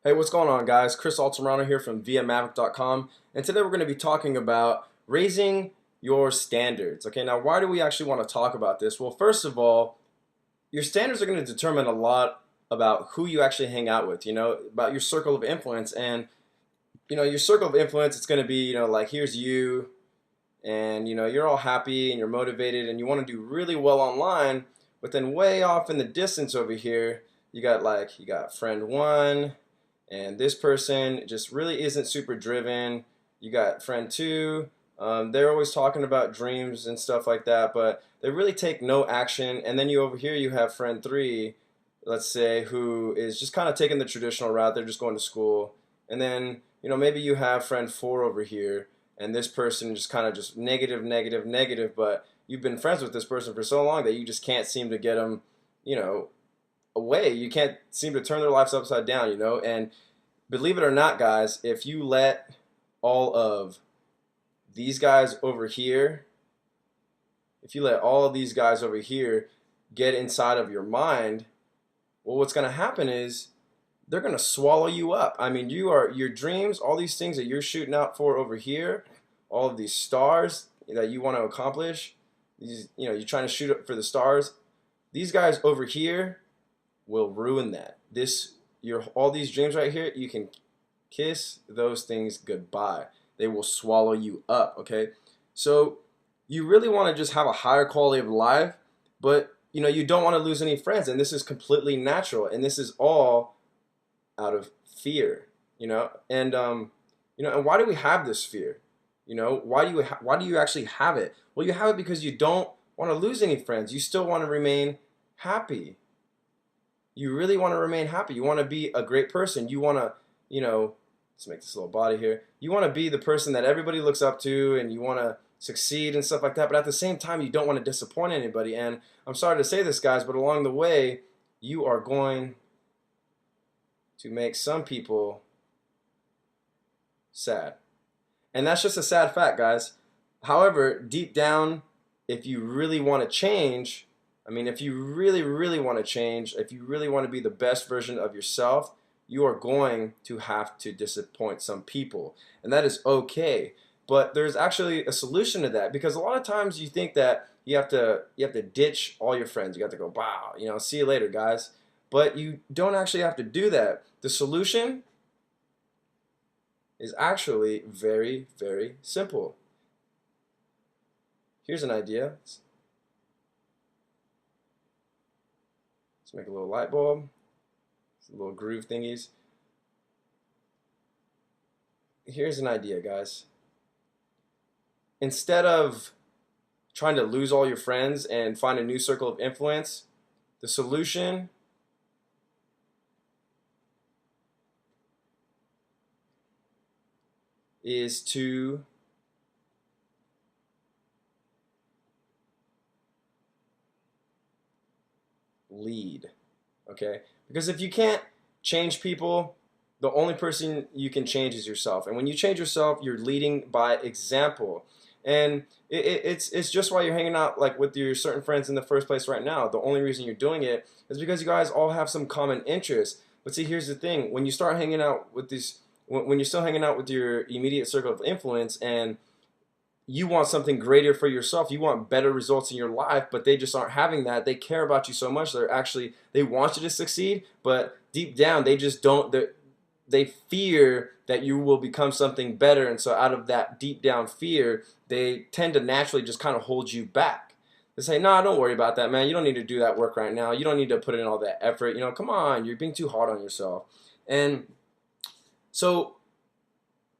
Hey, what's going on, guys? Chris Altamirano here from ViaMavic.com, and today we're going to be talking about raising your standards. Okay, now why do we actually want to talk about this? Well, first of all, your standards are going to determine a lot about who you actually hang out with, about your circle of influence. And, your circle of influence, it's going to be, like here's you, and, you're all happy and you're motivated and you want to do really well online, but then way off in the distance over here, you got friend one and this person just really isn't super driven. You got friend two. They're always talking about dreams and stuff like that, but they really take no action. And then you over here, you have friend three, let's say, who is just kind of taking the traditional route. They're just going to school. And then, maybe you have friend four over here, and this person just kind of just negative, negative, negative, but you've been friends with this person for so long that you just can't seem to get them, you know, away. You can't seem to turn their lives upside down. And believe it or not, guys, if you let all of these guys over here, if you let all of these guys over here get inside of your mind, well, what's going to happen is they're going to swallow you up. I mean, your dreams, all these things that you're shooting out for over here, all of these stars that you want to accomplish, you're trying to shoot up for the stars. These guys over here will ruin that. Your all these dreams right here, you can kiss those things goodbye. They will swallow you up, okay? So you really want to just have a higher quality of life, but you don't want to lose any friends, and this is completely natural, and this is all out of fear, and why do we have this fear? Why do you actually have it? Well, you have it because you don't want to lose any friends. You still want to remain happy. You really want to remain happy. You want to be a great person. You want to, let's make this little body here. You want to be the person that everybody looks up to, and you want to succeed and stuff like that. But at the same time, you don't want to disappoint anybody. And I'm sorry to say this, guys, but along the way, you are going to make some people sad. And that's just a sad fact, guys. However, deep down, if you really want to change, if you really, really want to change, if you really want to be the best version of yourself, you are going to have to disappoint some people. And that is okay. But there's actually a solution to that, because a lot of times you think that you have to ditch all your friends. You have to go, wow, see you later, guys. But you don't actually have to do that. The solution is actually very, very simple. Here's an idea. Let's make a little light bulb, some little groove thingies. Here's an idea, guys. Instead of trying to lose all your friends and find a new circle of influence, the solution is to lead. Okay? Because if you can't change people, the only person you can change is yourself. And when you change yourself, you're leading by example. And it's just why you're hanging out like with your certain friends in the first place right now. The only reason you're doing it is because you guys all have some common interests. But see, here's the thing: when you start hanging out with these, when you're still hanging out with your immediate circle of influence, and you want something greater for yourself, you want better results in your life, but they just aren't having that. They care about you so much, they want you to succeed, but deep down they just don't. They fear that you will become something better, and so out of that deep down fear, they tend to naturally just kind of hold you back. They say, "Nah, don't worry about that, man. You don't need to do that work right now. You don't need to put in all that effort. Come on, you're being too hard on yourself." And so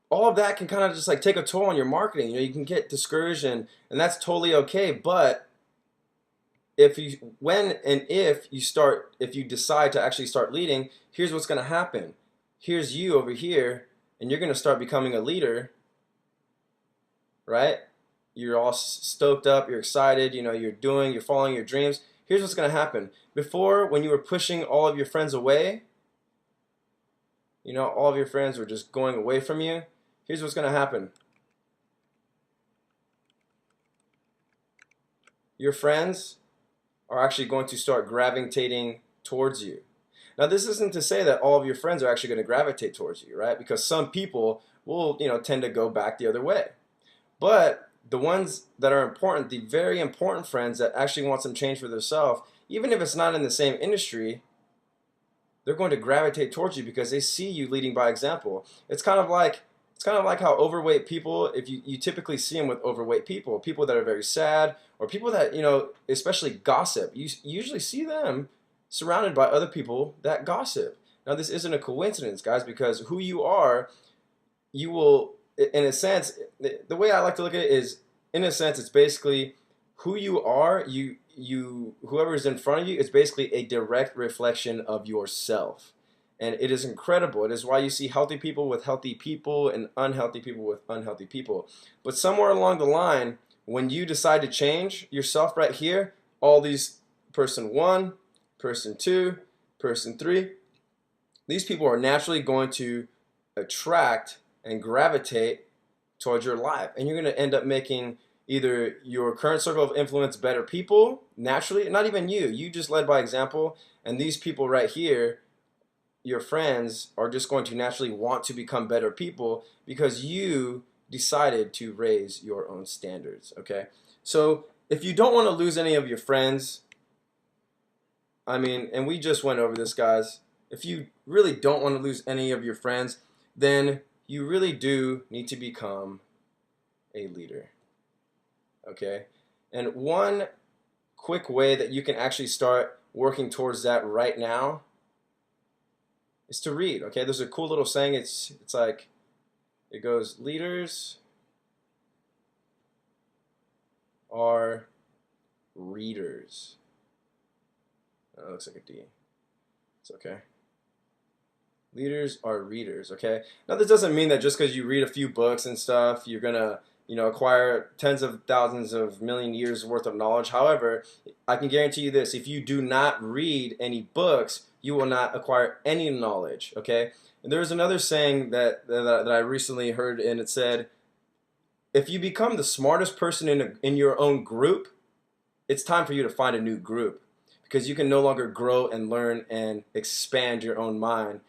all of that can kind of just like take a toll on your marketing. You can get discouraged, and that's totally okay. But if you decide to actually start leading, here's what's going to happen. Here's you over here, and you're going to start becoming a leader, right? You're all stoked up, you're excited, you're following your dreams. Here's what's going to happen. Before, when you were pushing all of your friends away, all of your friends were just going away from you. Here's what's going to happen. Your friends are actually going to start gravitating towards you. Now, this isn't to say that all of your friends are actually going to gravitate towards you, right? Because some people will, tend to go back the other way. But the ones that are important, the very important friends that actually want some change for themselves, even if it's not in the same industry, they're going to gravitate towards you because they see you leading by example. It's kind of like how overweight people, if you typically see them with overweight people that are very sad, or people that, especially gossip, you usually see them surrounded by other people that gossip. Now, this isn't a coincidence, guys, because who you are, you will, in a sense, the way I like to look at it is, in a sense, it's basically who you are, whoever is in front of you is basically a direct reflection of yourself. And it is incredible. It is why you see healthy people with healthy people and unhealthy people with unhealthy people. But somewhere along the line, when you decide to change yourself right here, all these person 1, person 2, person 3, these people are naturally going to attract and gravitate towards your life. And you're going to end up making either your current circle of influence better people naturally, not even you just led by example, and these people right here, your friends, are just going to naturally want to become better people because you decided to raise your own standards. Okay, so if you don't want to lose any of your friends, and we just went over this, guys, if you really don't want to lose any of your friends, then you really do need to become a leader. Okay, and one quick way that you can actually start working towards that right now is to read. Okay, there's a cool little saying. It's like, it goes, leaders are readers. Oh, it looks like a D. It's okay. Leaders are readers. Okay, now this doesn't mean that just because you read a few books and stuff, you're gonna acquire tens of thousands of million years worth of knowledge. However, I can guarantee you this: if you do not read any books, you will not acquire any knowledge. Okay, and there's another saying that I recently heard, and it said, if you become the smartest person in your own group, it's time for you to find a new group, because you can no longer grow and learn and expand your own mind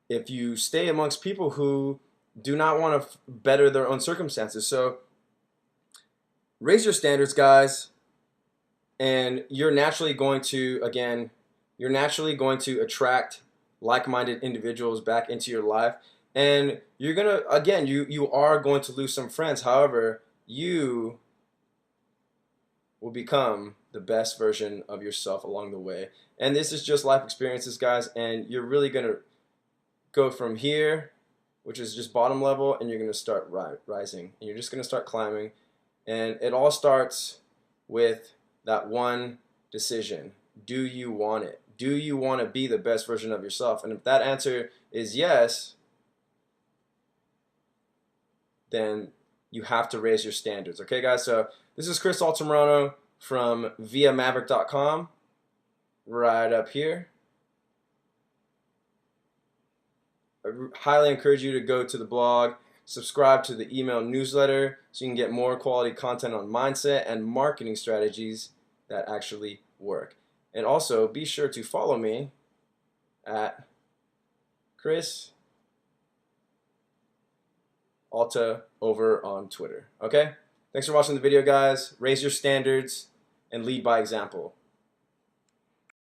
if you stay amongst people who do not want to better their own circumstances. So raise your standards, guys, and you're naturally going to, attract like-minded individuals back into your life. And you're gonna, again, you are going to lose some friends. However, you will become the best version of yourself along the way. And this is just life experiences, guys, and you're really gonna go from here, which is just bottom level, and you're gonna start rising, and you're just gonna start climbing. And it all starts with that one decision. Do you want it? Do you want to be the best version of yourself? And if that answer is yes, then you have to raise your standards. Okay, guys? So this is Chris Altamirano from viamaverick.com, right up here. I highly encourage you to go to the blog, subscribe to the email newsletter so you can get more quality content on mindset and marketing strategies that actually work. And also be sure to follow me at Chris Alta over on Twitter. Okay? Thanks for watching the video, guys. Raise your standards and lead by example.